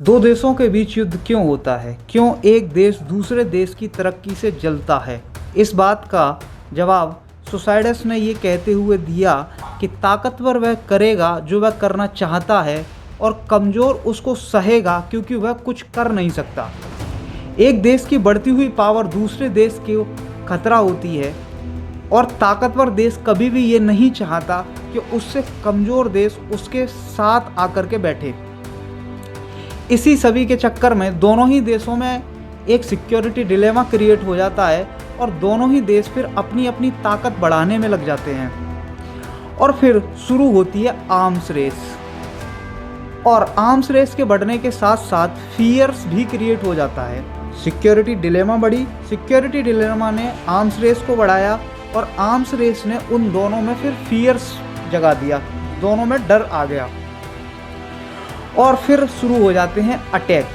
दो देशों के बीच युद्ध क्यों होता है? क्यों एक देश दूसरे देश की तरक्की से जलता है? इस बात का जवाब सुसाइडस ने ये कहते हुए दिया कि ताकतवर वह करेगा जो वह करना चाहता है और कमज़ोर उसको सहेगा क्योंकि वह कुछ कर नहीं सकता। एक देश की बढ़ती हुई पावर दूसरे देश को खतरा होती है और ताकतवर देश कभी भी ये नहीं चाहता कि उससे कमज़ोर देश उसके साथ आकर के बैठे। इसी सभी के चक्कर में दोनों ही देशों में एक सिक्योरिटी डिलेमा क्रिएट हो जाता है और दोनों ही देश फिर अपनी अपनी ताकत बढ़ाने में लग जाते हैं और फिर शुरू होती है आर्म्स रेस। और आर्म्स रेस के बढ़ने के साथ साथ फियर्स भी क्रिएट हो जाता है। सिक्योरिटी डिलेमा बढ़ी, सिक्योरिटी डिलेमा ने आर्म्स रेस को बढ़ाया और आर्म्स रेस ने उन दोनों में फिर फियर्स जगा दिया, दोनों में डर आ गया और फिर शुरू हो जाते हैं अटैक।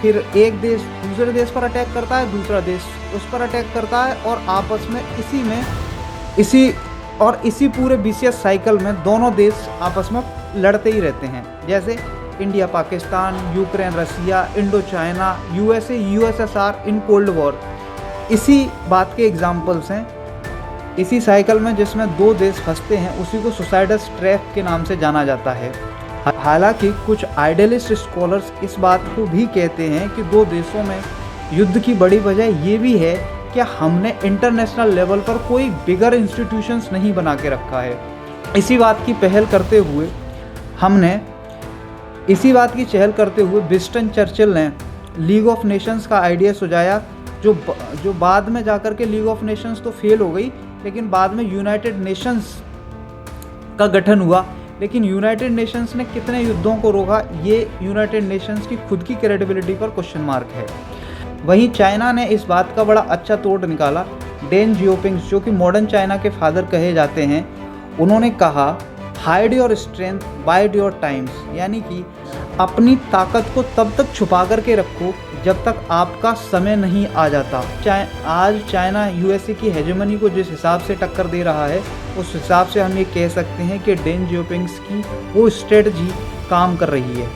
फिर एक देश दूसरे देश पर अटैक करता है, दूसरा देश उस पर अटैक करता है और आपस में इसी पूरे विशियस साइकिल में दोनों देश आपस में लड़ते ही रहते हैं। जैसे India Pakistan, Ukraine Russia, Indo China, USA USSR in cold war, इसी बात के एग्जाम्पल्स हैं। इसी साइकिल में जिसमें दो देश फंसते हैं उसी को सुसाइडस ट्रैप के नाम से जाना जाता है। हालांकि कुछ आइडियलिस्ट स्कॉलर्स इस बात को भी कहते हैं कि दो देशों में युद्ध की बड़ी वजह ये भी है कि हमने इंटरनेशनल लेवल पर कोई बिगर इंस्टीट्यूशंस नहीं बना के रखा है। इसी बात की चहल करते हुए विंस्टन चर्चिल ने लीग ऑफ नेशंस का आइडिया सुझाया, जो बाद में जाकर के लीग ऑफ नेशंस तो फेल हो गई, लेकिन बाद में यूनाइटेड नेशंस का गठन हुआ। लेकिन यूनाइटेड नेशंस ने कितने युद्धों को रोका, ये यूनाइटेड नेशंस की खुद की क्रेडिबिलिटी पर क्वेश्चन मार्क है। वहीं चाइना ने इस बात का बड़ा अच्छा तोड़ निकाला। डेन जियोपिंग, जो कि मॉडर्न चाइना के फादर कहे जाते हैं, उन्होंने कहा hide your strength, wide your time's, यानी कि अपनी ताकत को तब तक छुपा करके रखो जब तक आपका समय नहीं आ जाता। आज चाइना यूएसए की हेजेमनी को जिस हिसाब से टक्कर दे रहा है, उस हिसाब से हम ये कह सकते हैं कि डेन जियोपिंग की वो स्ट्रेटजी काम कर रही है।